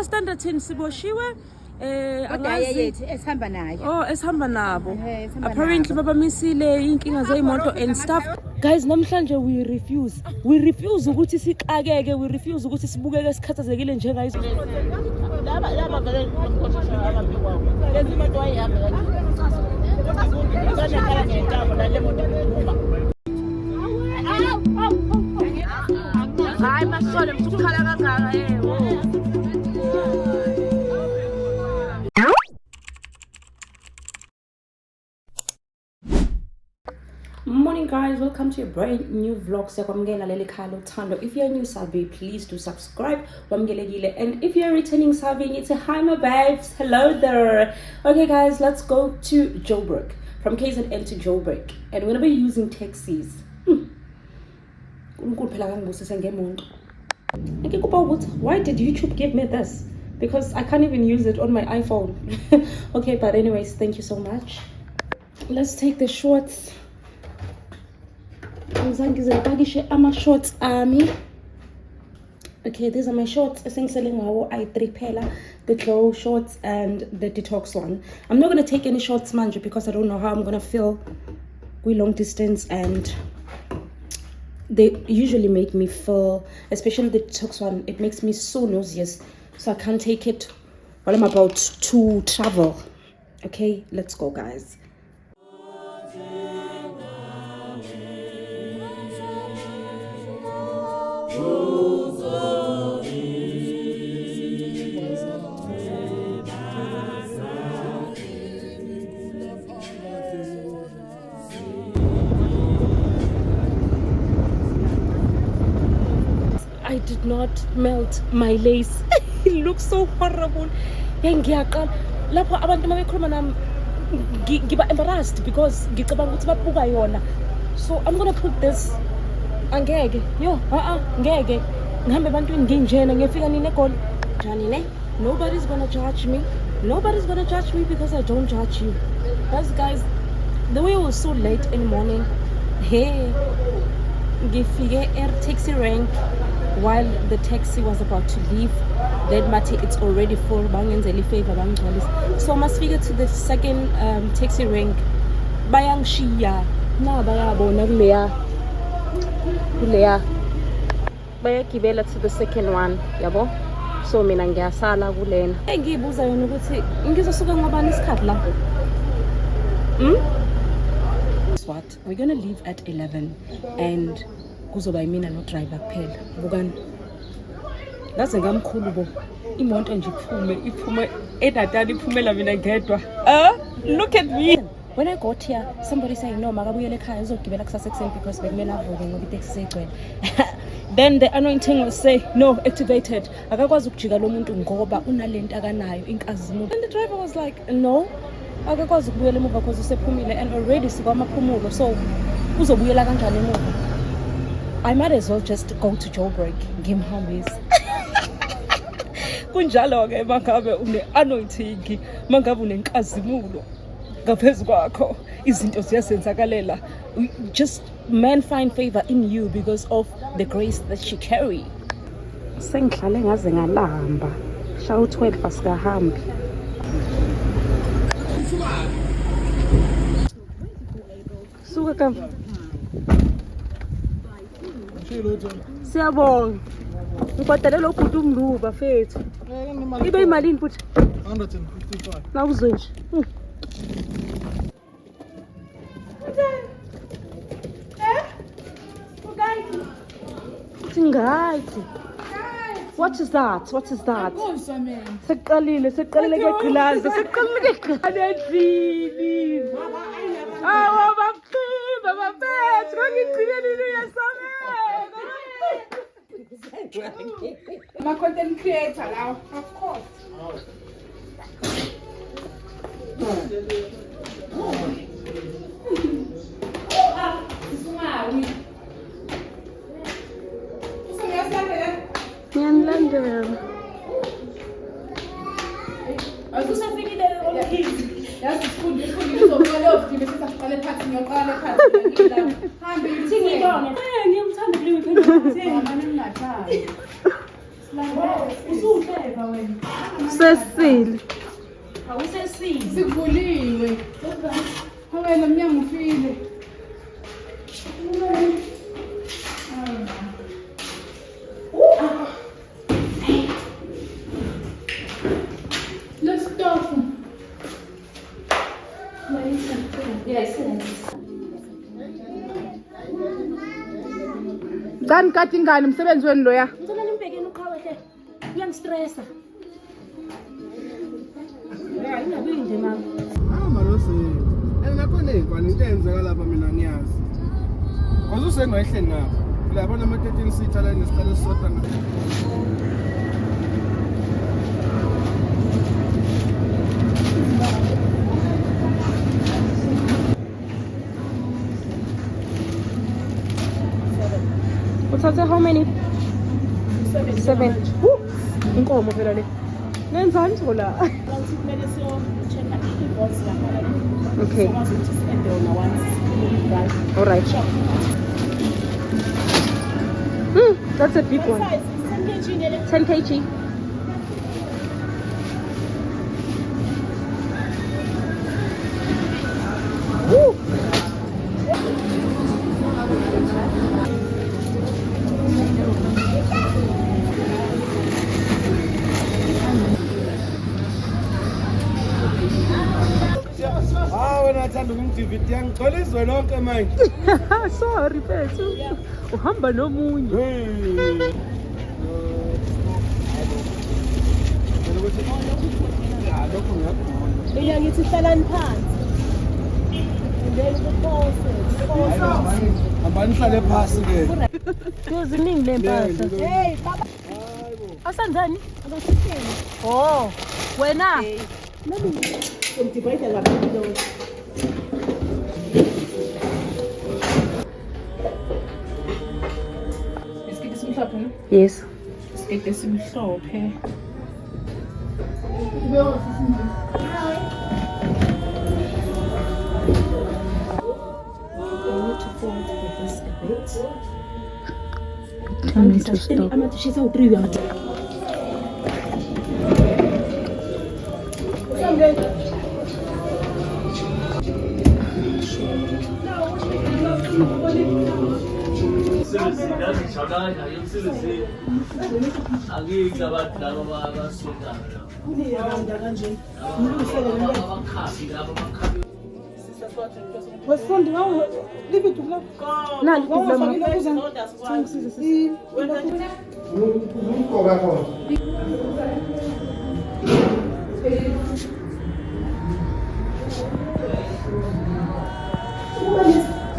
Standardini siboshiwe esihamba nayo. Oh, esihamba nabo. Apparently babamisile inkinga zeimoto and stuff. Guys, namhlanje we refuse ukuthi sixakeke, we refuse ukuthi sibukeke sikhathazekile njengayizo. Laba vele lezi moto wayihamba hayi masole mthukhala kangaka Morning guys, welcome to a brand new vlog. If you're new Sabi, please do subscribe. And if you're returning Sabi, it's a hi my babes. Hello there. Okay guys, let's go to Joburg. From KZN to Joburg. And we're gonna be using taxis. Why did YouTube give me this? Because I can't even use it on my iPhone. Okay, but anyways, thank you so much. Let's take the shorts. Shorts army. Okay, these are my shorts. The glow shorts and the detox one. I'm not gonna take any shorts manja because I don't know how I'm gonna feel with long distance, and they usually make me feel, especially the detox one, it makes me so nauseous, so I can't take it while I'm about to travel. Okay, let's go guys. I did not melt my lace. It looks so horrible. Lapho abantu mabekhuluma nami ngiba embarrassed because ngicabanga ukuthi babuka yona. So I'm gonna put this angeke. Ngeke. Ngihambe ebantwini nginjena ngifika nini eGoli. Njani ne? Nobody's gonna judge me. Nobody's gonna judge me because I don't judge you. Guys, the way it was so late in the morning. Hey, ngifike taxi rank while the taxi was about to leave. Then Mati, it's already full. So I must figure to the second taxi rank. Bayang Shia. Na bayabona kuleya. Bayagibela to the second one, yabo. So mina ngiyasala kulena. Engibuza yona ukuthi ngizosuka ngobani isikhathi la. What? We're gonna leave at 11 and kuzoba yimina no driver kuphela. Bukani. Ngaze ngamkhulu bo. Imoto nje iphume edatani iphumela mina ngedwa. Look at me. When I got here, somebody saying no, makabuyele ekhaya uzogibela kusasa ekuseni because bekumele avuke ngoba itaxi seyigcwele. Then the anointing will say no, activated. Akakwazi ukujika lo muntu ngoba unalento akanayo inkazimulo. And the driver was like no, akakwazi ukubuyela emuva because usephumile and already sikwamaphumulo, so uzobuyela kanjani emuva? I might as well just go to Joburg, ngimhambise. Kunjalo ke mangabe une anointing, mangabe unenkazimulo ngaphezu kwakho, izinto ziyasenzakalela. Just men find favor in you because of the grace that you carry. Sengihlale ngaze ngalamba. Shawu 12 asikahambi. Suka kamva. Siyabonga. Ngibhadalele ubhuti umnduba fethu. Ibe imalini futhi? 155. Na uzwe nje. What is that? Seqalile ke gqilazi. Seqalile ke gqilazi. Awa baphiba baphethu ngigcinelile yasame. My content creator now, of course. Ngiyanlandela. Yazi sifundi uzoqala ofike bese siqale phansi ngiyoqala phansi. Hambe ngiyibone. Ngiyamthanda kuleyo phela. Mama ningathanda. Usuhleva wena. Sesile. Awusesile. Sivuliwe. Hawe lo mnyango ufile. Let's stop. Yes. Ngani kati ngani umsebenzi wenu loya? Ngicela nimbekeni uqhawehle. Uyangistressa. Hayi ngabe nje mama. Malosi. Nakhona ingwane into eyenzeka lapha mina ngiyazi. Ngoba usengayihleni ngapha. Uyabona ama-13 seater la nesihlalo sisodwa ngapha. Uthathe how many? 7. Inkomo phela le. Nenzani thola? Kumele siyo-check-a i-volts lapha. Okay. Sikwazi ukuthi si-ende wona once. All right. That's a big one. 10 kg nele. 10 kg. Woo. Wena athanda ukumdivida yangigcwala izwe lonke manje. Sorry mfethu. Uhamba nomunye. Lokho ngiyakhona. Iya ngithi hlalani phansi. Then kupose. Hambani nihlale phasi ke. Kuziningi lempahla. Hey baba. Asandani? Akasitheni. Oh, wena. Ngidivide lapha. Isikete simhlophe no? Yes. Isikete simhlophe. Tell me to stop. She's out 3 yards. Umqoka khona.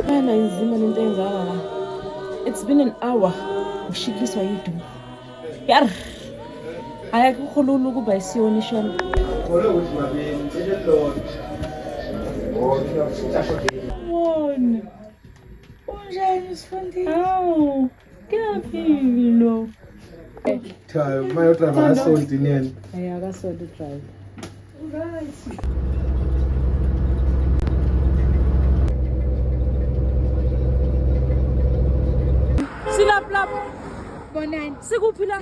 Kana inzima lento eyenzakala la. It's been an hour. Ushikiswa yidu. Yar. Ayakukhulula ukuba isiyoni shona. Khona ukuthi mabini elelodwa. Wona. Unjani sifundi? Awu. Kuyaphilo. Cha, mayodrava asonto inene. Ayakasonto drive. Silapha. Bonani. Sikuphi la?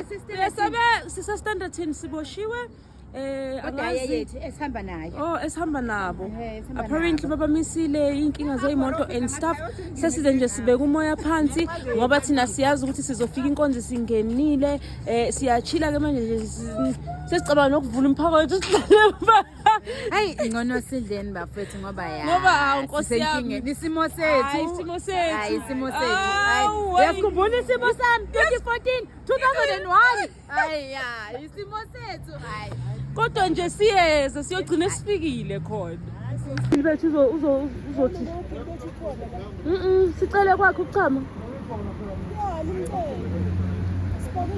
Sisa standard 10 siboshiwe. Kodwa yethu esihamba nayo. Oh, esihamba nabo. esihamba Apparently babamisile inkinga zeyimoto and stuff. Sesize nje sibeka umoya phansi ngoba thina siyazi ukuthi sizofika inkonzo singenile. Siyachila ke manje nje sesicabanga nokuvula umphakathi sihlale. Hayi ngcono sidleni bafethu ngoba ya. Ngoba Nkosi yami isimo sethu. Hayi isimo sethu. Hayi isimo sethu. Hayi uyakhumbula isimo sami 2014 2001. Hayi ya isimo sethu. Hayi kodwa nje siyeza siyogcina sifikile khona. Bethu uzothi. Sicele kwakho ukuchama.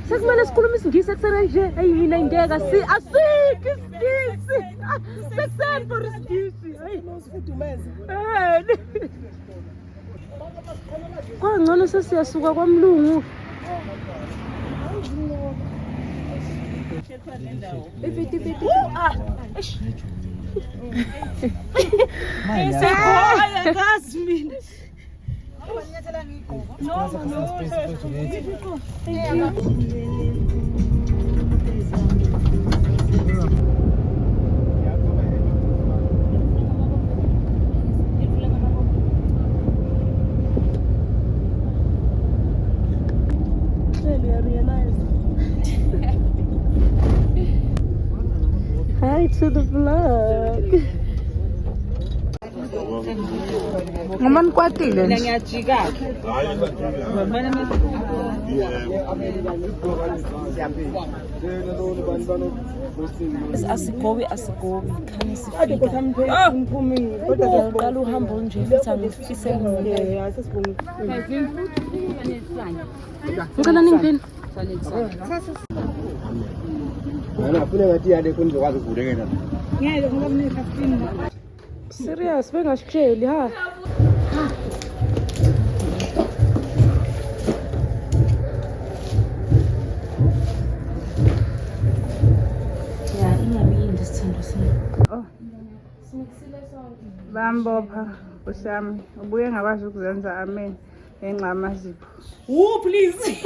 Sekumele sikhulume isingisi ekuseni nje. Hey mina ngeke asikho isingisi. Sekuseni for isingisi. Hey. Kwangcono sesiyasuka kwamlungu. Hi to the vlog. Ngaman kwatile nje. Ngiyajika. Asigobi khani sifika. Ngiyaqala uhambo nje futhi angifise ngicela ningipeni. Serious, bengasitsheli ha. Ya ingabi yindi sithando sami. Oh. Bambopha usami ubuye ngakwazi ukuzenza amen engqamazipho. Oh please.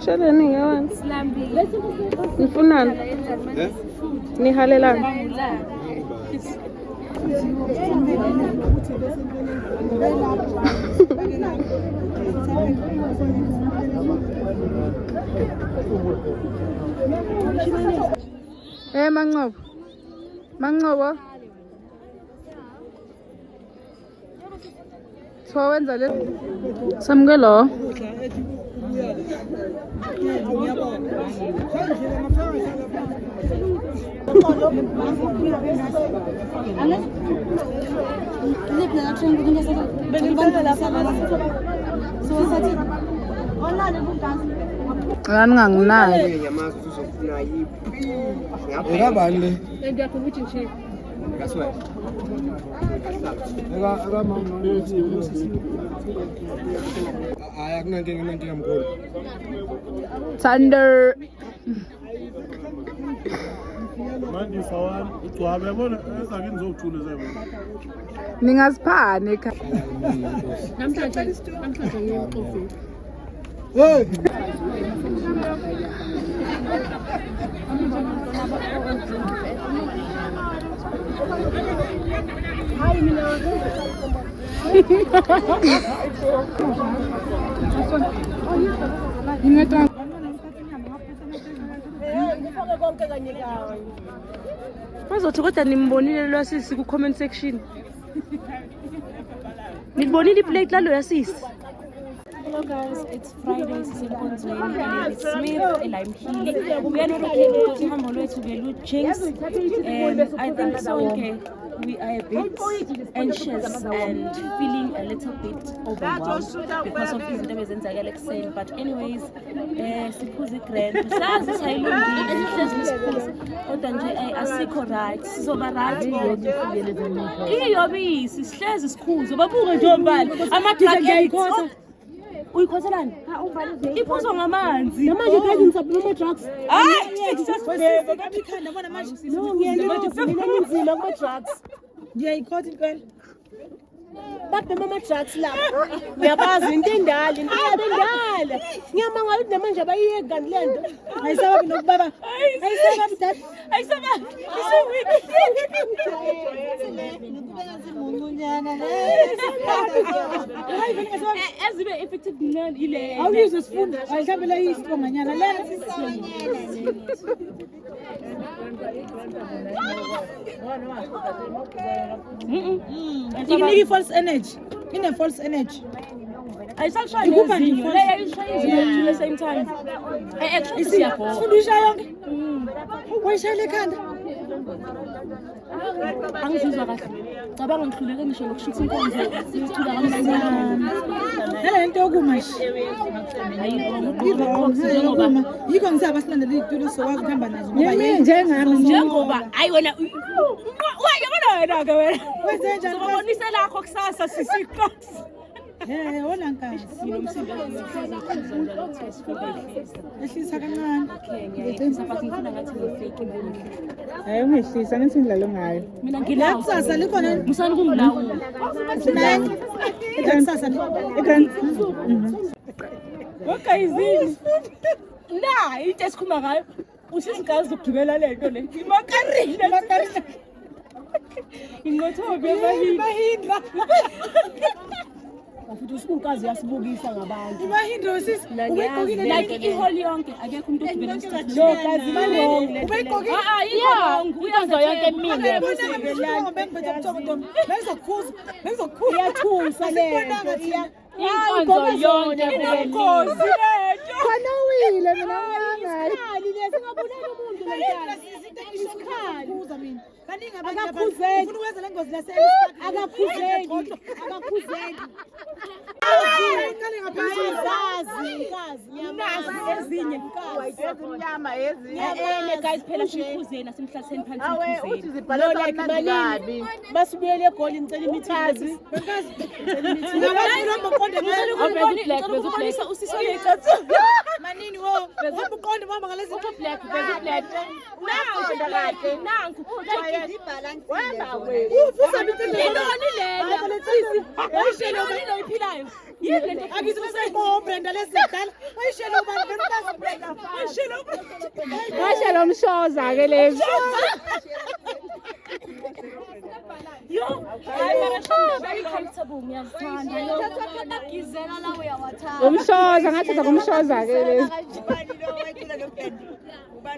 Shaleni yawan. Nifunani? Nihalelani? Mangobo. Mangobo. Wenza le samukelo. Nganginayo. Ngabani le? Akunankinga mkhulu. Thunder. Manje sawani ugcwabe yabona ezake nizothule zebo. Ningaziphane ekhaya. Namhlanje ngiyoxoxa. Hey. Hayi mina. Ngingeta ngifake konke kanye kawe. bazothi kodwa nimbonile lo yasisi ku comment section. Nibonile iplate lalo yasisi. Hello guys, it's Friday, Sisenkonzweni, and it's Smith, and I'm here. We are not okay because we have always to be loot jinx, and I think so okay. We are a bit anxious and feeling a little bit overwhelmed because of these events like saying. But anyways, siphuze grand. Sazi sayilungile, sihlezi nisiphuze. Kodwa nje asikho right. Sizoba right bonke. Iyobisi sihlezi sikhuzo. Babuke nje ombali. Ama drug addicts. Uyikhothelani? Iphuzwa ngamanzi. Namanje guys ngisabona ama-drugs. Hayi, Kabikhanda bona manje. No, ngiyalila nzima kuma-drugs. Ngiyayikhotha impela. Babhema ama-drugs lapha. Ngiyabazi into endala. Ngiyamangala ukuthi namanje abayiyeki kanti le nto. Ayisababi nokubaba. Ayisababi dad. ayisababi. Ezibe effective nani ile. Awuyizwe sifunda. Mhlawumbe la yisiqonganyana le. Inika false energy. False energy. Ayisashaya nezinyo. Le ayishaya the same time. Actually siyabona. Fundisha yonke. Wayishayela ekhanda. Angizizwa kahle. Cabanga ngihluleke ngisho lokushutha inkonzo. Sithula kamncane. Nale nto yokuma nje. Yikho ngisaba silandele izitulo sokwazi ukuhamba nazo ngoba Njengoba ayi wena wayabona wena ke wena. Wenze njani? Sobonise lakho kusasa sisiqoqi. Wona nkazi. Ehlisa kancane. Ungehlisa ngithi ngidlalo ngayo. Mina ngila kusasa likhona musani kumlawu. Kusasa egrand. Wakayizini. La into esikhuma ngayo. Usisigazi zokugibela lento le. Imakarina. Ingothobe Mahindra. Futhi usukazi yasibukisa ngabantu. Mahindra sisi. Ubegqokile like iholi yonke akekho umuntu ogibela isithuthi. No, kazi wrong. Ubegqokile. Uyonke yonke mina. Iyathusa lento. Inkonzo yonke inenkosi lento. Khona uwile mina ngiyangayo. Isikhali lesi ngabulala umuntu lentana. Isikhali. Kuza mina. Kaningi abantu Akakhuzeki. ufuna ukwenza lengozi Akakhuzeki. Ezinye Ezimnyama guys phela simkhuzeni asimhlatheni phansi simkhuzeni. No like malini. Basibuyele egoli ngicela imithazi. Ngizokubonisa usisi olecathu. Manini wo. Ubuqonde mama ngalezi Black. Nanku. Uvusa mitini. Yintoni lena? Sisi. Ayishelo iphilayo. Yini lento? Akithi kusayibona Brenda lesidala. Ayishelo ubani Brenda. Ayishelo. Kasha lo mshoza ke lezi. Yo, hayi mara shonda very comfortable ngiyazithanda. Yo. Umshoza ngathatha kumshoza ke lezi.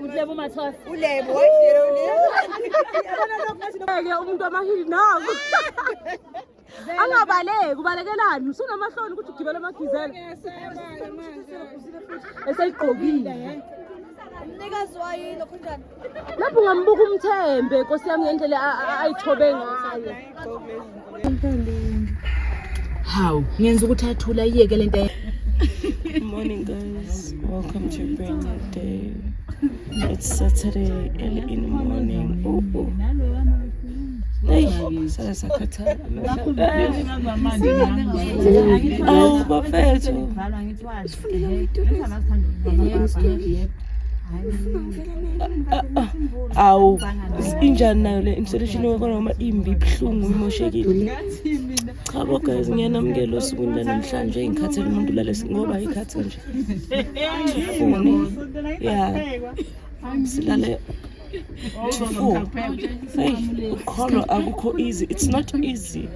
Ulebo mathosi. Ulebo wayishelo Ke umuntu amahili naku. Angabaleki ubalekelani usunamahloni ukuthi ugibele amagizela. Esayigqokile. Umnikazi wayini kunjani? Lapho ngambuka umthembe Nkosi yami ngendlela ayithobe ngayo. Hawu, ngenza ukuthi athula iyeke lento. Good morning guys, welcome to a brand new day. It's Saturday early in the morning. Hey, sakhathala. Oh, bafethu. Awu, injani nayo le installation yakho noma imbi ibhlungu imoshekile. Cha bo guys, ngiyanamukela osukwini namhlanje ngikhathele umuntu lalesi ngoba ikhatha nje. Yeah. Silale to hey, ukholwa akukho easy. It's not easy.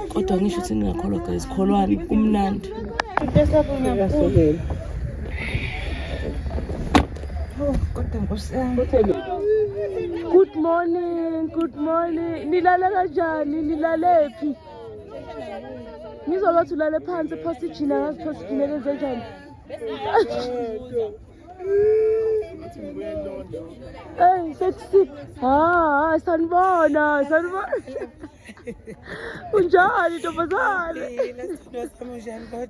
Kodwa ngisho ukuthi ngingakholwa guys, kholwani kumnandi. Good morning. Nilale kanjani? Nilalephi? Ngizobathi ulale phansi phosijina ngazi phosijina lenze njani? Hey, sexy. Sanibona. Unjani ntombazane?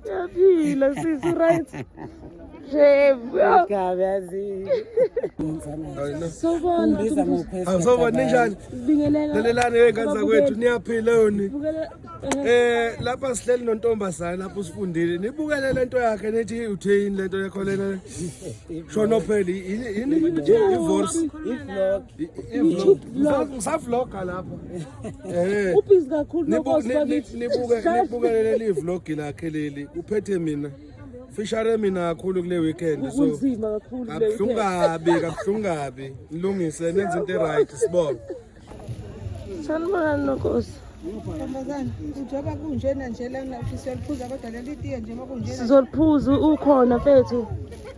Yaphila sisi right. Awusawubona ninjani? Lelelani ngengane zakwethu niyaphila yoni? Lapha sihleli nontombazana lapho sifundile. Nibukele lento yakhe nethi uthini lento yakho lena. Shono phela yini divorce. Vlog. Ngisavlogga lapha. Ubhizi kakhulu nokosi Nibukele le vlog lakhe leli. Uphethe mina. Fishare mina kakhulu kule weekend so. Kunzima kakhulu le. Kabuhlungabi. Nilungise nenze into right sibona. Sanibona nokosi. Ntombazane, ujoba kunjena nje la ngifisa ukuphuza kodwa leli tiye nje makunjena. Sizoliphuza ukhona mfethu.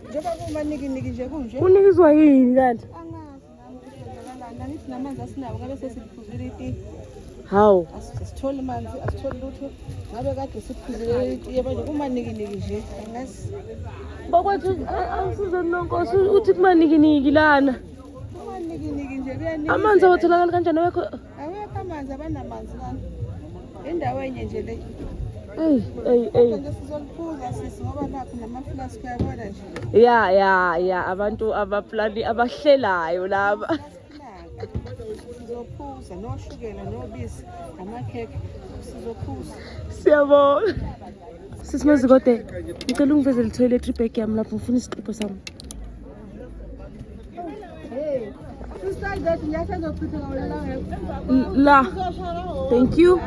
Njoba kumaniki nje kunje. Unikizwa yini kanti? Angazi nani sinamanzi asinawo ngabe sesiphuzile itiye. Hawu. Asithole manzi, asithole lutho. Ngabe kade siphuzile itiye manje kumaniki nje. Angazi. Bakwethu awusize nonkosi uthi kumaniki lana. Kumaniki nje kuyanika. Amanzi awatholakala kanjani wekho? Awekho amanzi abanamanzi lana. Indawo enye nje le. Ey. Nje sizoliphuza sisi ngoba nakho namaflask uyabona nje. Ya abantu abaplani abahlelayo laba. Sizophuza noshukela nobisi amakhekhe sizophuza. Siyabona. Sisimezikode. Ngicela ungivezele toilet bag yami lapho ngifuna isixubho sami. La. Thank you.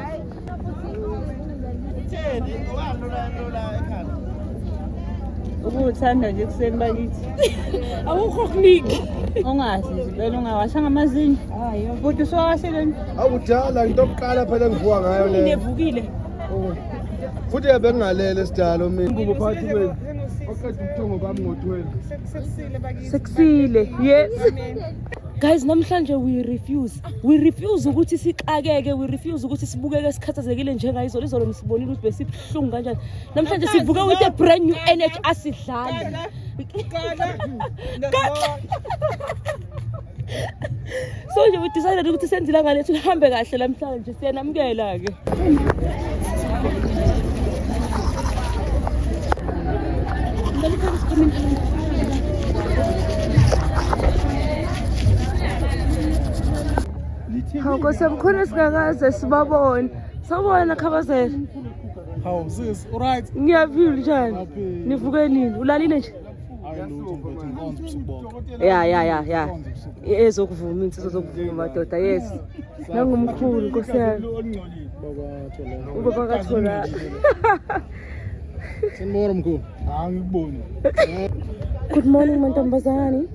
Ukuthanda nje kuseni bakithi. Awukho kuniki. Ongazi vele ungawashanga amazinyo. Hayi, futhi usowashele. Awudala into yokuqala phela engivuka ngayo le. Ngivukile. Futhi bengingalele sidalo mina. Ngubo phathi kwenu. Oqeda ubuthongo bami ngo-12. Sekusile bakithi. Sekusile. Yes. Guys, namhlanje we refuse ukuthi siqakeke, we refuse ukuthi sibukeke sikhathazekile njengayizolo. Izolo nisibonile ukuthi besibhlungu kanjani. Namhlanje sivuka with a brand new energy asidlali. So nje we decided ukuthi senze ilanga lethu lihambe kahle namhlanje. Siyanamukela ke. Hawu semkhona singakaze sibabone. Sawubona khabazela. Hawu sis, alright. Ngiyaphila njani? Nivuke nini? Ulalile nje? Ya. Ezokuvuma insizwe zokuvuma madoda. Yes. Nangumkhulu Nkosi yami. Ubaba kathola. Sanibona mkhulu. Ngikuboni. Good morning mantombazane.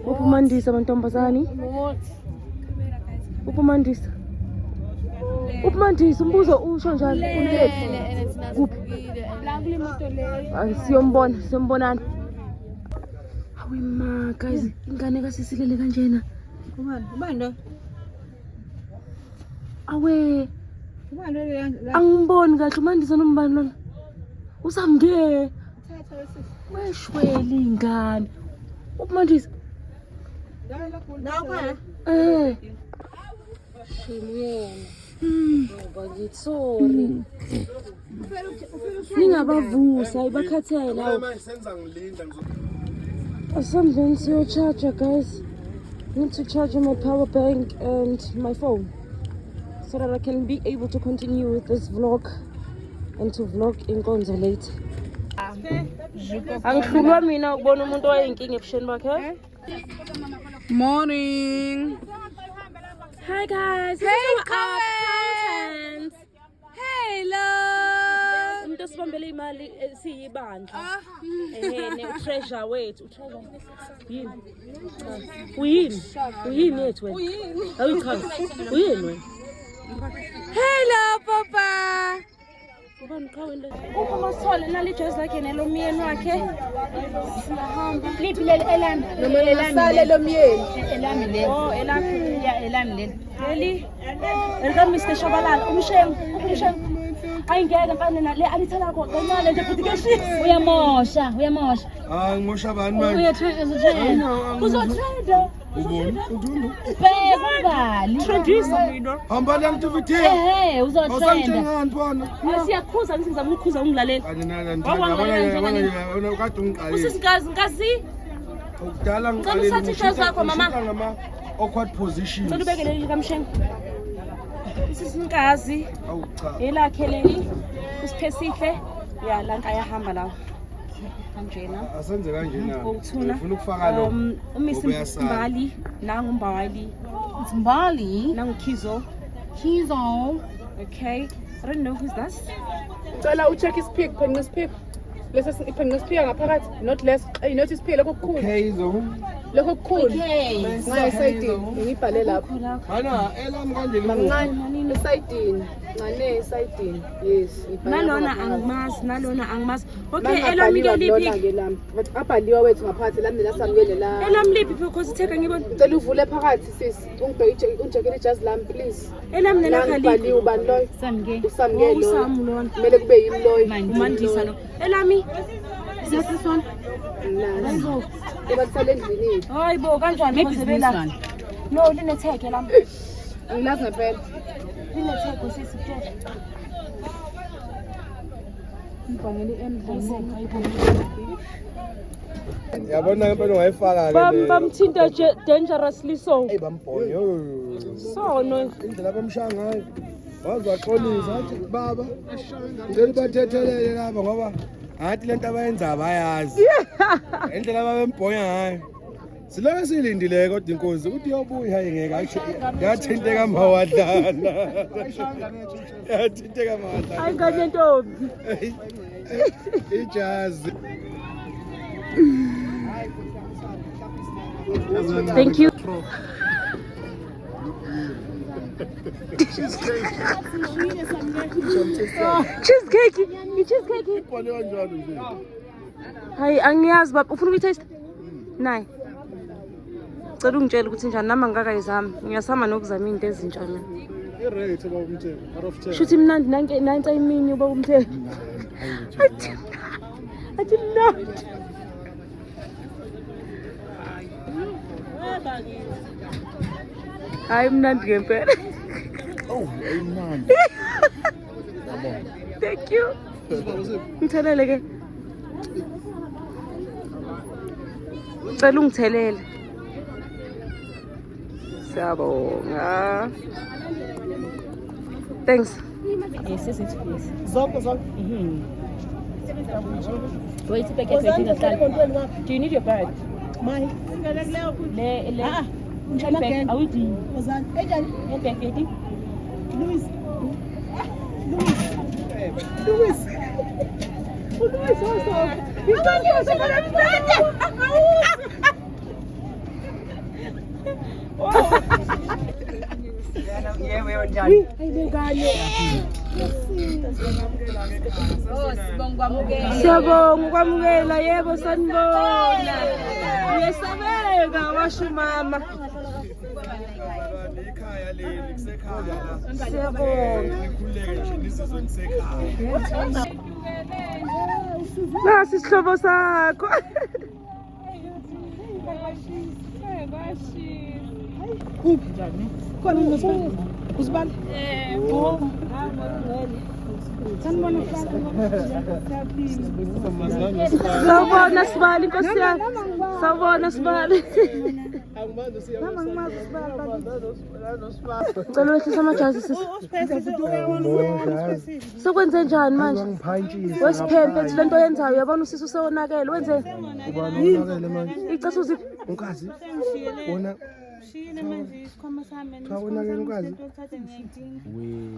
Upumandisa mantombazane. Upumandisa umbuzo usho njalo kuphi la kule moto le siyombonana hawe ma guys ingane kasisilele kanjena Ubanda. awe Ubanda le. angiboni kahle umandisa nombani lona usamnge weshweli ingane upumandisa Nawa. Sorry. Ningabavusa ibakhathela. Asandleni siyocharge guys. Need to charge my power bank and my phone so that I can be able to continue with this vlog and to vlog inkonzo later. Angihlulwa mina ukubona umuntu wayinkinga ebusheni bakhe. Morning. Hi guys. Hey, content. Hello. Umuntu osibambele imali siyibandla. Ne treasure wethu, treasure. Uyini yethu wena? Awuyichaza. Uyini wena? Hello papa. Ubani qhawe le. Uma sithole nali ijazi lakhe nelomyeni wakhe. Siyahamba. Liphi leli elami? Elami lomyeni. Elami leli. Oh, elakho. Ya elami leli. Leli. Elika Mr. Shabalala, umshengu. Ayingeke mfana na le alithala ko kancane nje futhi ke shit. Uyamosha. Ngimosha bani manje? Uzotrade. Uboni? Bheka Introduce mina. Hamba la mTVT. uzotrenda. Awusamthengani bona? Siyakhuza ngithi ngizama ukukhuza ungilalela. Kade nana kade ungiqalile. Usisikazi. Ukudala Ngicela uthathe ishazi lakho, mama. ngama awkward positions. Ngicela ubeke leli kamshengo. Isisinkazi. Awu cha. Elakhe leli. Isiphesihle. Ya lanka yahamba lawo. Kanjena. Asenze kanjena. Ngokutuna. Ufuna ukufaka lo. Umisi Mbali, nangu Mbali, Mbali. nangu Kizo. Kizo. Okay. I don't know who's that. Cela ucheck isiphiq phenqa isiphiq. Lesa iphenqa isiphiq ngaphakathi not less. Not isiphiq lokho kukhulu. Okay zo. Lokho kukhulu. Okay. Ngaye sayidini ngibhale lapho. Mana elami kanjeni. Mancane esayidini. Ngane esayidini. Yes. Nalona angimazi. Okay, elami ke liphi? Abhaliwa wethu ngaphansi lami lasamukele la. Elami liphi because itheka ngibona. Ngicela uvule phakathi sis. Ungijekele ijazi lami please. Elami nelakha Bhaliwe liphi? ubani loyo? Samke. Usamukele lo. Usami lona. Kumele kube yimi loyo. Umandisa lo. Elami. Sisona. Hayibo. Ebathale endlini. Hayibo kanjani Maybe because this bela? one. No, linetheke lami. Angilazi ngempela. Linetheke sisithe. Ngibangele endlini. Yabona ngempela ungayifaka ke. Bamthinta dangerously so. Hey bambonye. So no. Indlela bamshaya ngayo. Wazaxolisa athi baba. Ngicela bathethelele lapha ngoba ngathi lento abayenza abayazi. Indlela babembhonya ngayo. Siloko silindile kodwa inkosi ukuthi yobuya hayi ngeke athi yathinteka mawadlana. Yathinteka mawadlana. Ayingane ntombi. Ijazi. Thank you. Cheesecake. I-cheesecake. Ibhale kanjalo nje. Hayi angiyazi baba ufuna ukuyitaste? Nayi. Cela ungitshela ukuthi njani nami ngakayizami. Ngiyasama nokuzama izinto ezintsha mina. I-rate about umthenga. Out of 10. Shuthi mnandi nanke imini uba umthe. Athi mnandi. Hayi mnandi ngempela. Oh, imnandi. Thank you. Ngithelele ke. Cela ungithelele. Siyabonga. Thanks. Yes, yes. Zonke. Wait, do you need your bag? Mine. Are we doing? Siyabonga ukwamukela yebo sanibona. Uyesabeka washo mama. Ikhaya leli kusekhaya la. Siyabonga. Ngikhuleke nje nisizwe ngisekhaya. Nasi isihlobo sakho. Uzibani? Sawubona Sibali Nkosi yami. Sawubona Sibali. Cela wehlisa amajazi sisi. Sokwenze njani manje? Wesiphempe ethi lento yenzayo yabona usisi usewonakele wenze Ubonakele manje. icasa uziphi? Unkazi. Wona Thawonakele unkazi.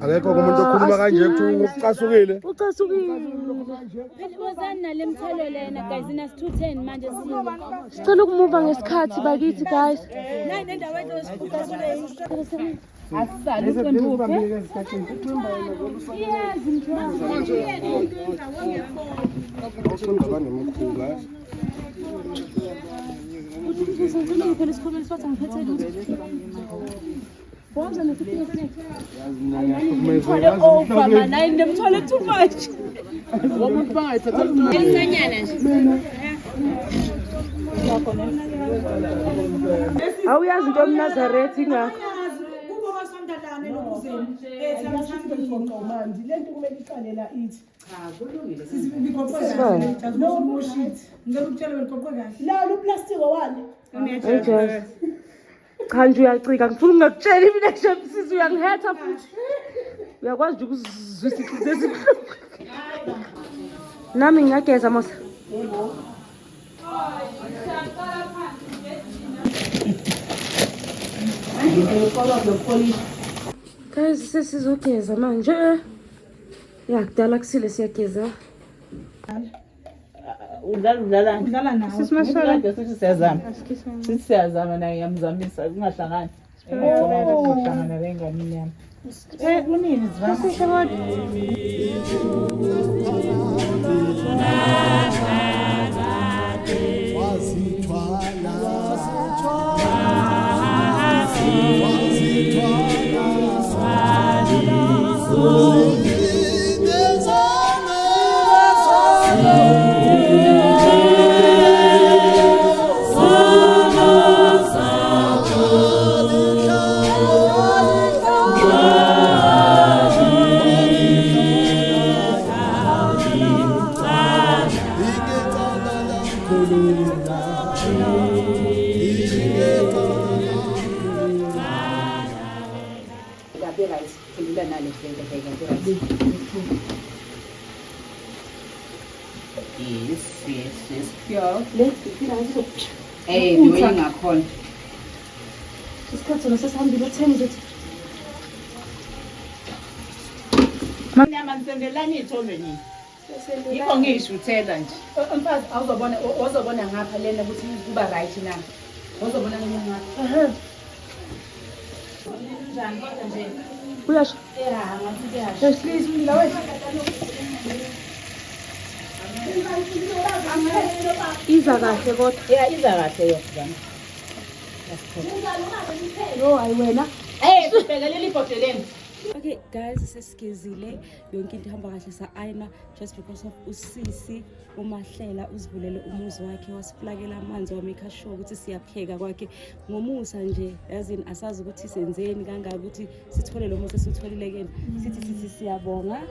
Akekho umuntu okhuluma kanje ucasukile. Ucasukile. Wozani nalemthelo lena guys ina 210 manje sima. Sicela ukumuva ngesikhathi bakithi guys. Asisali uqembuke. Over man, I nemthole too much. Womuntu bangayithatha Elincanyana nje. awuyazi into yomnazarethi ingakho cha nje uyacika ngifuna ungakutshela mina nje msisi uyangihetha futhi uyakwazi nje ukuzwisa inhliziyo ezibuhlungu nami ngiyageza mosa guys sesizogeza manje ya kudala kusile siyageza udlala sisimashaka sithi siyazama naye yamzamisa kungahlangani kungahlangana lengamnyama kunini zivama Yes. Pure. Diwe ngakhona. isikhathi sona sesihambile 10 zethu Mnyama nisendelani ithombeni. Yikho ngisho uthela nje. Mfazi awuzobona ngapha lena ukuthi kuba right na. Awuzobona lena ngapha. Njani kodwa nje. uyasho Please mina wena. iza kahle kodwa Yeah, iza kahle yokuzama. yo hayi wena Sibhekelele ibhodeleni. Okay guys, sesigezile yonke into ihamba kahle sa-ayina just because of usisi umahlela uzivulele umuzi wakhe wasiflakela amanzi wamake sure ukuthi siyapheka kwakhe ngomusa nje yazini asazi ukuthi senzeni kangaka ukuthi sithole lo musa esitholilekeni sithi siyabonga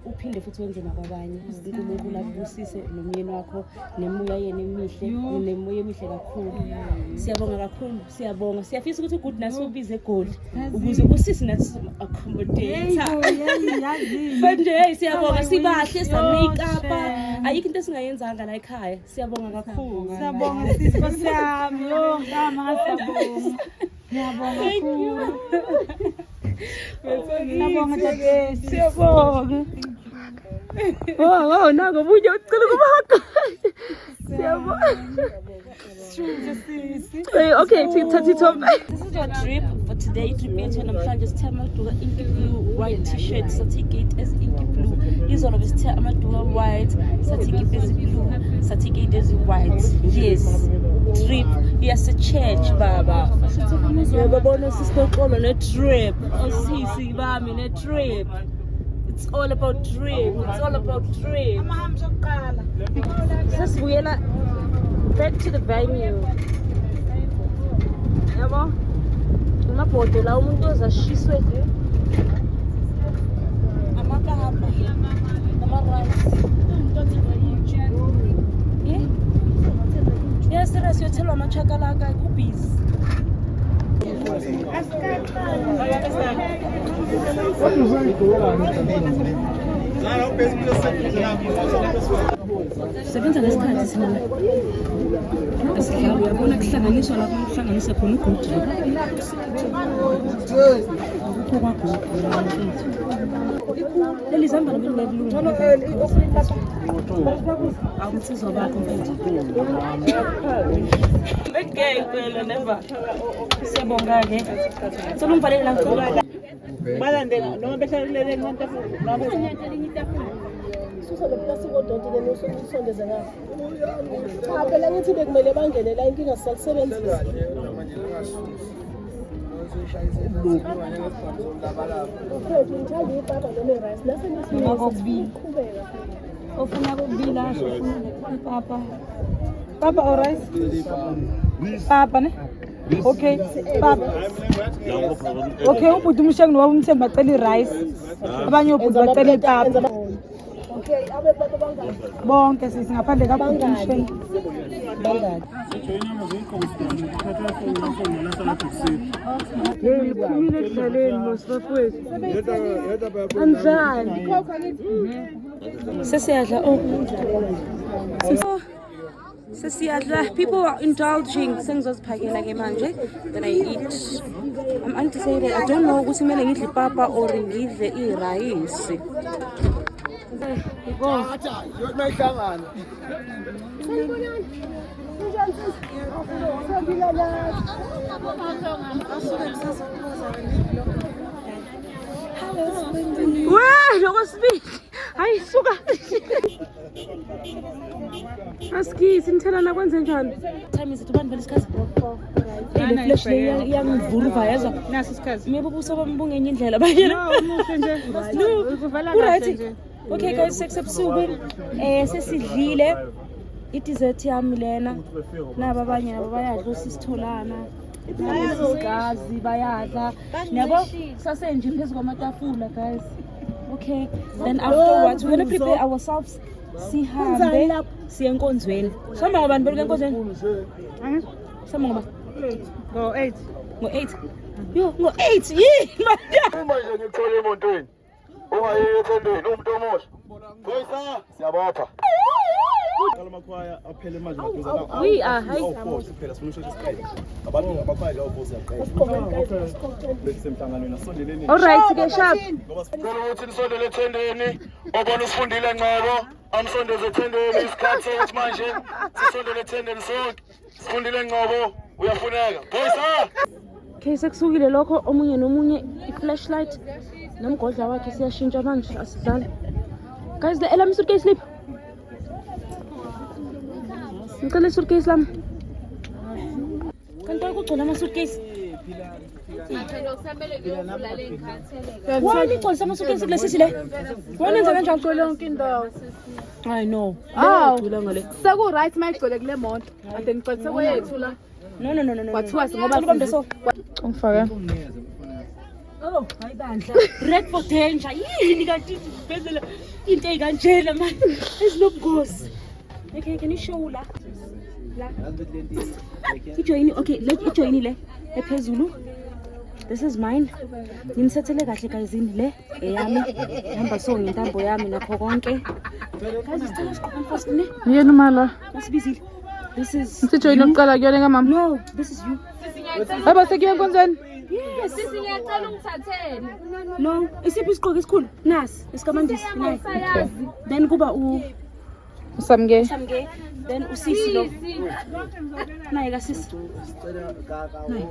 uphinde futhi wenze nakwabanye uNkulunkulu akubusise nomyeni wakho nemoya yena emihle nemoya emihle kakhulu siyabonga kakhulu siyabonga siyafisa ukuthi goodness ubize gold ukuze usisi nathi accommodate manje hey siyabonga sibahle sa make up ayikho into esingayenzanga la ekhaya siyabonga kakhulu Siyabonga sisi Nkosiyami. Yo, ngama siyabonga. Ngiyabonga kakhulu. Ngiyabonga tata. Siyabonga. oh nako bunye ucela kubakho siyabonga okay thatha ithombe This is your drip for today. Drip yethu namhlanje sithe amaduka inky blue white t-shirt sathi gate as inky blue. Izolo besithe amaduka white sathi gate as blue sathi gate as white. Yes. Drip yes a church baba. Uyabona sisiqolo ne drip. Osisi bami ne drip. It's all about drip. It's all about drip. Sesibuyela back to the venue. Yabo amabhodo la umuntu ozashiswe amakahamba ama-rice yes serious yothelwa amachakalaka kubhizi sebenza ngesikhathi sina asidlala uyabona kuhlanganiswa lapho kuhlanganisa khona ugudu ukho kwagudu leli zamba nabelilungu akunsizwa bakho mfethu begay phela never siyabonga-ke solungibhalele la ngicela Balandela noma behlalele ngantafuna. Noma susa lo plastic odonto lelo usondeze ngapha cha phela ngithi bekumele bangene la inkinga sisalisebenzisa mfethu ngithanda ipapa noma i-rice naseniqhubeka ofuna kubila ufuna ipapa. Papa or rice? Papa ne? Okay, Papa. Okay, ubhuti umsheng noma umthembu bacela i-rice. Abanye ubhuti bacela ipapa. Okay, abe baba bangaki? Bonke sisi ngaphandle kabhuti umsheng. Bangaki? Hey, liphumile ekudlaleni mosifafowethu. Anjani? Sesiyadla Sesiyadla. People are indulging. Sengizoziphakela ke manje. Then I eat. I'm undecided. I don't know ukuthi kumele ngidle ipapa or ngidle irayisi. Wah, loko sibili. Hayi suka. Askisi nithelana kwenze njani? Time is it abantu belisikhazi. Le flash le iyangivurva yaza. Nasi isikhazi. Maybe ubuso bami bungenye indlela bayena. Umuhle nje. Uvala Right. nje. Okay guys, sesebusuku. Sesidlile. I-dessert yami lena. Naba abanye nabo bayadla usisitholana. Gazi bayadla. Yabo sasenje phezulu kwamatafula guys. Okay. Then afterwards we're going to prepare ourselves. Sihambe siye enkonzweni. Sihamba ngobani beli enkonzweni? Sihamba ngoba? Ngo-8. Ngo-8. Yo, ngo-8. Yini manje? Uma nje ngikuthole emontweni. Ungayiyo ethendeni umuntu omusha. Boyisa, siyabapha. Amakhwaya aphele manje We are high. phela sifuna ukuthi siqede. Abantu amakhwaya lawo bosi yaqeda. Besemhlanganweni asondeleni. All right, ke sharp. Ngicela ukuthi nisondele ethendeni. Obona usifundile ngqobo, amsondeze ethendeni isikhathi sokuthi manje sisondele ethendeni sonke. Sifundile ngqobo, uyafuneka. Boyisa. Okay, sekusukile lokho omunye nomunye i-flashlight nomgodla wakhe siyashintsha manje asidlala. Guys, let me suitcase sleep. Ngicela i-suitcase lami. Kanti kugcwele ama-suitcase. Why ligcwalisa ama-suitcase kule sisi le? Wena enza kanjani Gcwele yonke indawo. I know. Hawu. Ngicula ngale. Seku-right uma igcwele kule moto. Ade ngicwalise kweyethu la. No. Kwathiwa ngoba Ngicela so. ungifake. Oh, hayi bandla. Red for danger. Yini kanti phezela into ezikanjena manje. Ezinobungozi. Okay, can you show la? La. Ijoyini, okay, let ijoyini le ephezulu. This is mine. Nginisethele kahle kayizini le eyami. Ihamba so ngentambo yami nakho konke. Guys, isicela siqhubeke first ne? Yena mala. Masibizile. This is Sijoyini oqala kuyona ngamama. No, this is you. Eba sekuye enkonzweni. Yes. Sisi ngiyacela ungithathele. No, isiphi isiqhoko esikhulu? Nasi, esikamandisi. Sayazi. Then kuba u Usamke. Samge, then usisi lo. Naye kasisi. Naye.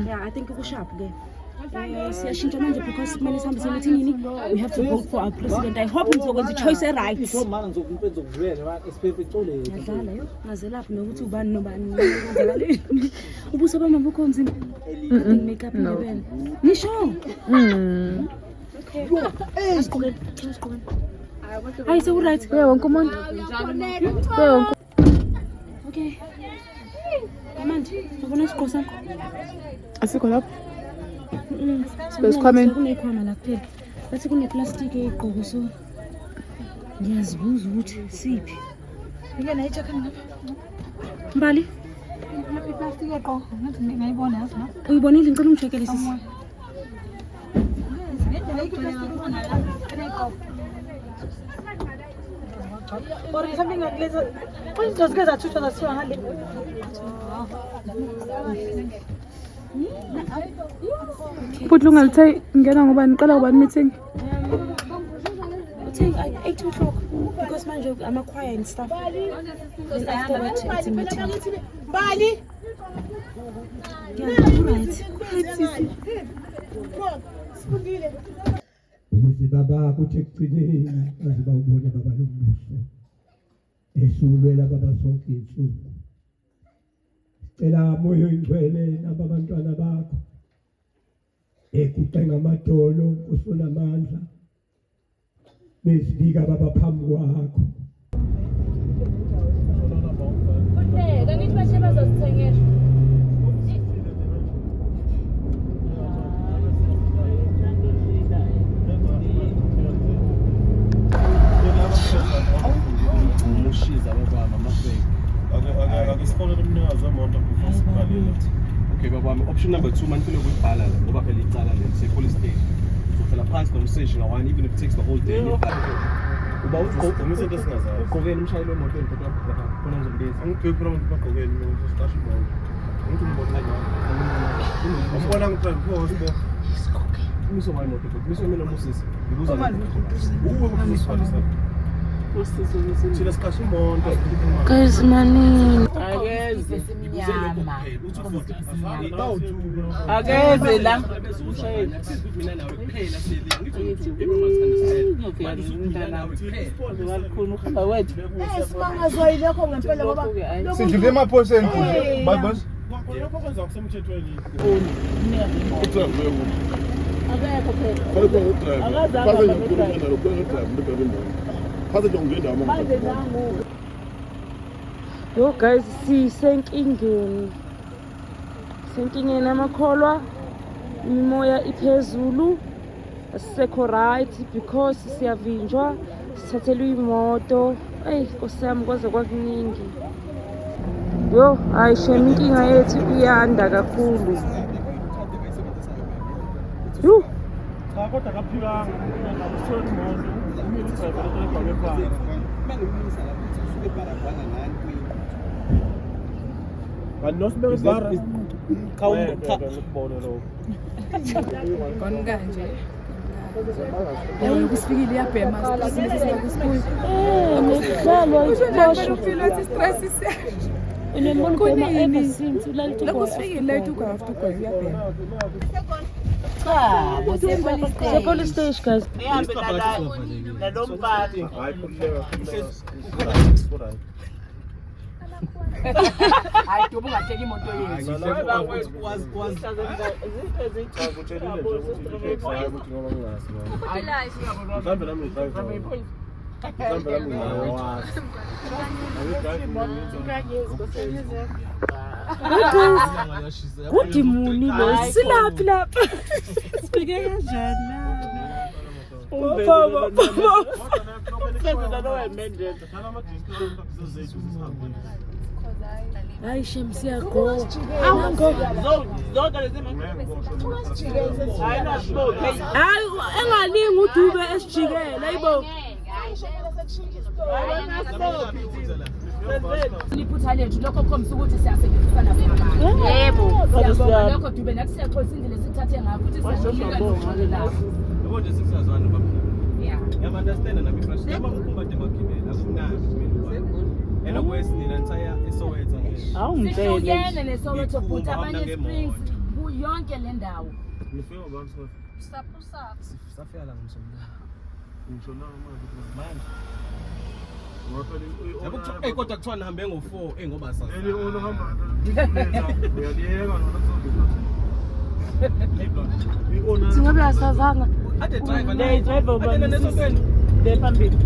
Yeah, I think kusharp ke. Siyashintsha manje because kumele sihambe siyethini. We have to vote for our president. I hope ngizokwenza i-choice e-right. Yadlala yo. Ngazelaphi nokuthi ubani nobani kwenzakaleni. Ubuso bami bukho nzima. Makeup ngebele. Nisho. Okay. Asiqhubeni. Hayi seku-right. Wonke umuntu. Okay. Kamandi, ubona isigqoko sakho? Asikho lapho. Sikhwameni. Kunekhwama la kuphela. Bathi kuneplastiki eyigqoko so. Ngiyazibuza ukuthi siphi. Ngeke nayichakha ngapha. Mbali, Lapha iplastiki eqo. Ngathi ngayibona yazi na. uyibonile ngicela ungishekele sisi. Ngendlela igcwele ngakhona la. Eqo. Or something like this. When those guys are too fast, so hard. Futhi ungalithe ngena ngoba niqala ngoba meeting. Take 8 o'clock because manje ama-choir and stuff. Then after that it's a meeting. Bali. Yeah, right. Ukuze baba kuthi ekugcineni baze bawubone baba lombuso esulwela baba sonke insuku. Cela moyo ingcwele naba bantwana bakho ekuqenga amadolo usunamandla besibika baba phambi kwakho. Ngithi bashe bazosithengela. Okay, baba, option number 2 manifuna ukubhala ngoba phela icala le say police station. So phela phansi conversation one even if it takes the whole day. Uba umise into singazayo. Ugqokeni umshayeli wemoto empethu lapha khona ngizombiza. Angiphephula umuntu bagqokeni ngizostasha imoto. Umuntu imoto la. Umbona ngipha phosi bo. Umise my moto. Umise mina musisi. Ngibuza. Uwe ngifundisa. Guys, money. Akeze la. Sidlule emaphoseni babos. Yo guys, sisenkingeni amakholwa, imimoya iphezulu, asisekho right because siyavinjwa, sithathelwe imoto. Eyi Nkosi yami, kwaze kwakuningi. Yo hayi shame, inkinga yethu iyanda kakhulu. Yo Cha kodwa kaphilanga ngabusona imoto. Umile udriver lebhake phansi. Kanti nosibeke ibhara ngikubone lokho. Kanje. Yebo kusifikile iyabhema sisile sisibuya. Ngidlalwa isibosho. Stress Unemona ubhema ever since ulalita Lokho sifikile la ethi have to go iyabhema. The police station guys. Hayi dubu ungateki imoto yethu. Good muni lo silaphi lapha. Sibike kanjani? Baba. Hayi shem siyago. Hayi engalingi uDube esijikela ayibo. Liphutha lethu lokho khombisa ukuthi siyasebenzisana singabantu. Yebo. Siyabonga lokho Dube nathi siyaxolisa indlela esithathe ngayo futhi siyabonga lapho. Yabo nje sisazwana baba. Yeah. Yaba understand nami fresh. Yaba ukumbathe magibela akunaki mina. Ena kwesinina nsaya esowetha nje. Sihlukene neSoweto futhi abanye Springs yonke le ndawo. Ngifika baba Soweto. Sapusa. Safika la ngomsombuluko. Ngisho nawo manje. Yabo kuthiwa kodwa kuthiwa nihambe ngo4 ngoba sasa. Ono hamba. Uyaliyeka nona. Singabe asazanga. Ade driver Le driver ubani nesosendo. le phambili.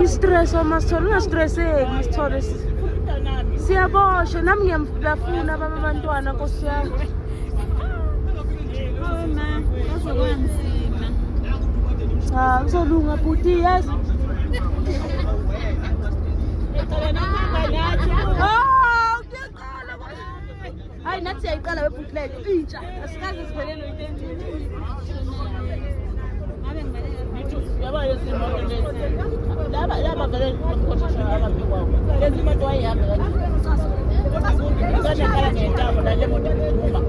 Istress amasithole ungastresseki masithole. Siyabosha nami ngiyafuna abantwana Nkosi yami. Ngizolunga bhuti yazi. Hayi nathi siyayiqala webhutlek intsha asikaze siphelelwe into endlini. Yaba yesimoto lesi. Laba vele ngomkhosha abaphi kwawo. Lezi moto wayihamba kanjani. Kana kala ngentambo la le moto ikhuma.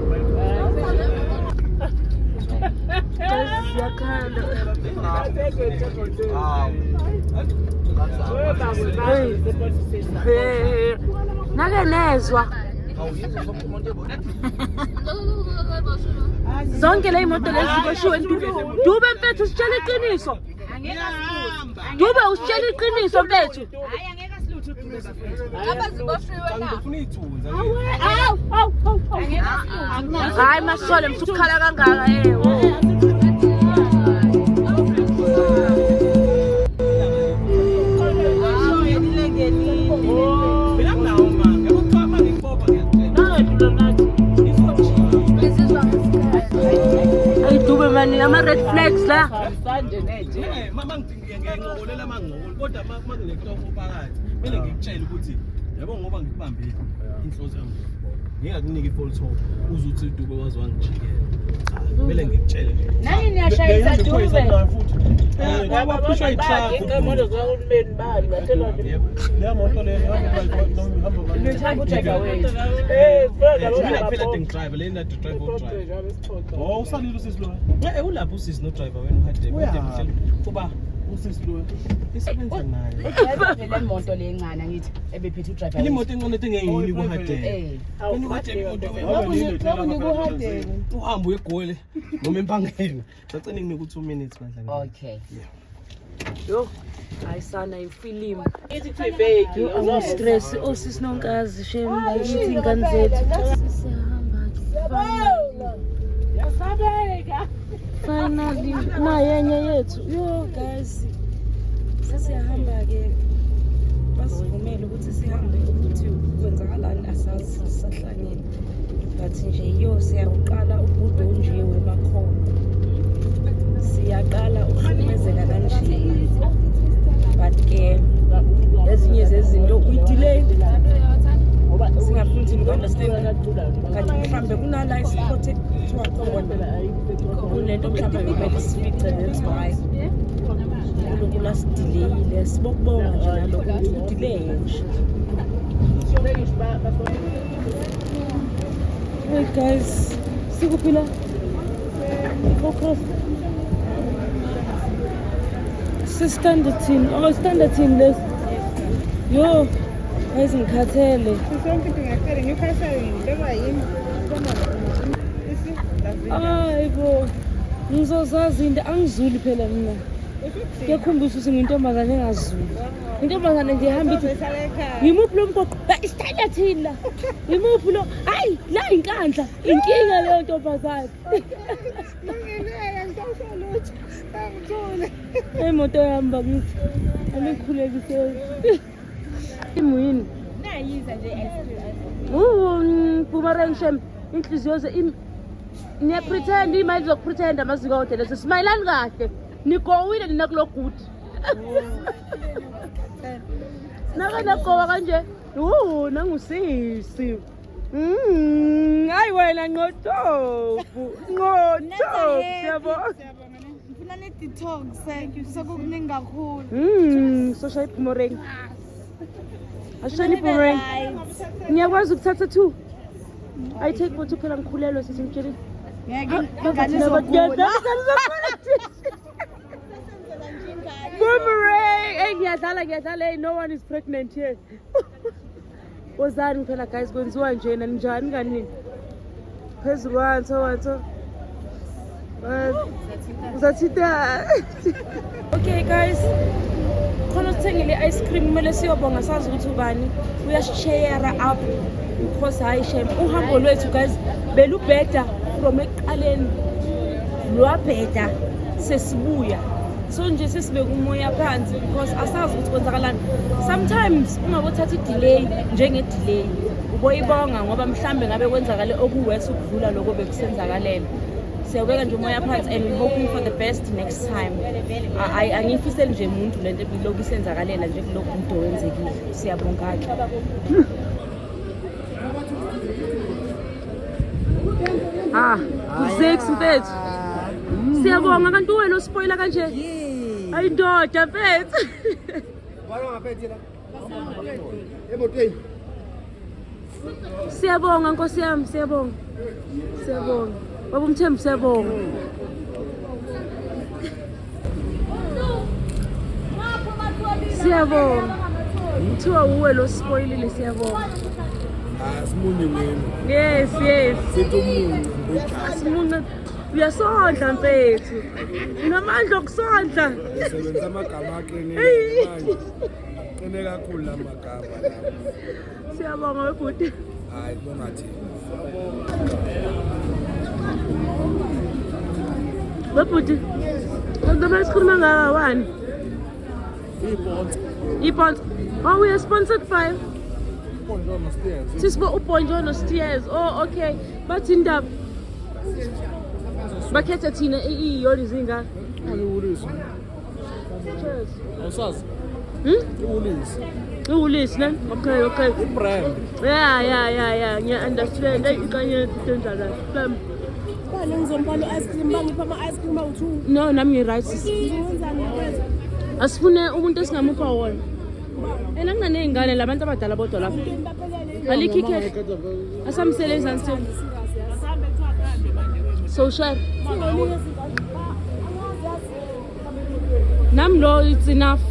Yakhanda. Nake nezwa. Zonke le imoto lezi ziboshiwe Dube mfethu usitshela iqiniso. Dube usitshela iqiniso mfethu. Hayi angeke asilutho Dube. Ngaba ziboshiwe la. Ngifuna ithunza. Hayi masithole msukhala kangaka Max la. Mama ngiyancokolela mangincokola kodwa makunekutofo phakathi. Kumele ngikutshele ukuthi yabo ngoba ngikubambile inhloso yami. Ngingakuniki ifall talk uzuthi uDube wazi wangijikela. Kumele ngikutshele nje. Nani niyashayisa Dube? Waphusha itruck. Imoto zikahulumeni bani bathelwa nje. Leya moto leyo Nithanda udriver wethu. mina phela ngidrive lena drive or drive. Oh usalile usisi lo. Ulapho usisi no driver wena uhade. Kuba usisi lo. Isebenza naye. Phela imoto lencane ngithi ebephethe udriver. Imoto encane engeyini kuhade. Wena uhade imoto wena. Uhamba uyegole noma empangeni. Sacela nginike 2 minutes bandla. Okay. Yo, ayisana ifilimu. Ithi stress osisnonkazi shame bayithi ingane zethu. Siyahamba. Finally, nayenye yethu. Yo guys. Sesiyahamba ke. Basivumela ukuthi sihambe ukuthi kwenzakalani asazi sisahlangene. But nje yo siyaqala ubudo nje wemakhono. Siyaqala ukuhlukumezeka kanje. But ke ezinye zezinto uyidelay ngoba singafundi understand kanti mhlambe kunala isport ekuthiwa khona kunento mhlambe kumele sifice that's why lokula sidelayile sibokubonga nje naloko ukuthi udelay nje. Hey guys, sikuphila focus standard team les yo guys ngikhathele ayibo ngizozazi into angizuli phela mina ngiyakhumbula ukuthi ngintombazane engazuli intombazane nje ihamba ithi ngimuphi lo mgoqo standard team la ngimuphi lo hayi la inkandla inkinga leyo ntombazane imoto yami bakithi angikhulekise imuyini Nayiza nje ice. Boomerang shem inhliziyo ze niya pretend imali zokupretend amaziko hotel sesmayilani kahle nigowile nina kulo good naka nagowa kanje nangusisi hayi wena nqotofu yabo Ngifuna ne detox sekukuningi kakhulu. So shayi boomerang ashani boomerang ngiyakwazi ukuthatha 2 I take photo phela ngikhulelwe sesingitshela boomerang ngiyadlala no one is pregnant here wozani phela guys kwenziwa nje nanjani kanini phezulu watho uzathita okay guys khona uthengile ice cream kumele siyobonga sazi ukuthi ubani uyashare up because hayi shame uhambo lwethu guys belubheda from eqaleni lwabheda sesibuya so nje sesibeka umoya phansi because asazi ukuthi kwenzakalani sometimes ungabothatha idelay njenge delay uboyibonga ngoba mhlambe ngabe kwenzakale okuwese ukudlula lokho bekusenzakalela siyabeka nje umoya phansi and we hoping for the best next time angifiseli nje umuntu lento lokhu isenzakalela nje kulokho umuntu wenzekile siyabonga ke kuzex mfethu siyabonga kanti wena uspoiler kanje ayindoda mfethu Bala ngaphethe la. Emotweni. Siyabonga Nkosi yami siyabonga baba uMthembu siyabonga Kuthiwa uwe lo spoilile siyabonga Simunye ngene. Yes Sithi umunye Simunye uyasondla mfethu unamandla okusondla usebenza amagama akhe manje qine kakhulu lamagama la siyabonga webhuti hayi bongathi webhuti ngaba sikhuluma ngawa wani iPont oh we are sponsored by Sisbo uBonjono Steers oh okay bathi indaba bakhetha thina iyona izinga Ulisi. Awusazi? Ulisi. Ulisi ne? Okay. Brand. Yeah. Ngiya-understand. Ikanye senjalo. Bale ngizombalo ice cream bangipha ama ice cream awu 2. No, nami ngi-right sis. Ngizowenzani mfethu? Asifune umuntu esingamupha wona. Kunganey'ngane labantu abadala bodwa lapha. Alikho ikhekhe. Asamsele ezansi. So share. Nami lo it's enough.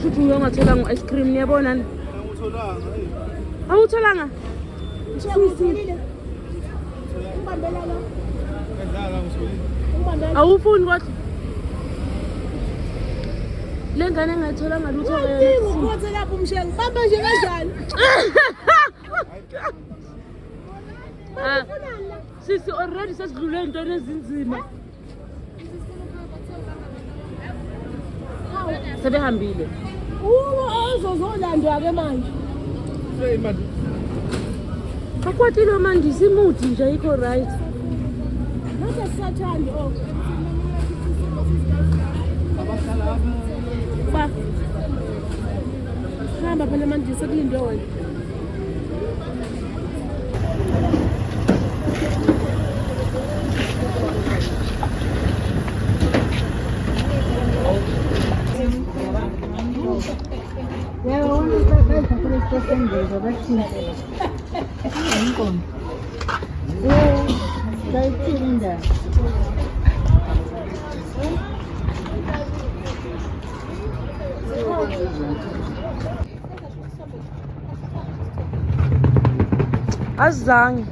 Futhi uyongathola ngo ice cream niyabona ni? Awutholanga? Awufuni kodwa? Le ngane engayitholanga lutho Ngikuphathe lapho mshengi. Bamba nje kanjani? Sisi already sesidlule into ezinzima. Sebehambile. Ozozolandwa ke manje. Akwatile manje isimuthi nje ikho right. Manje sisathandi Ba. Hamba phela manje sekulindwe wena. Azange.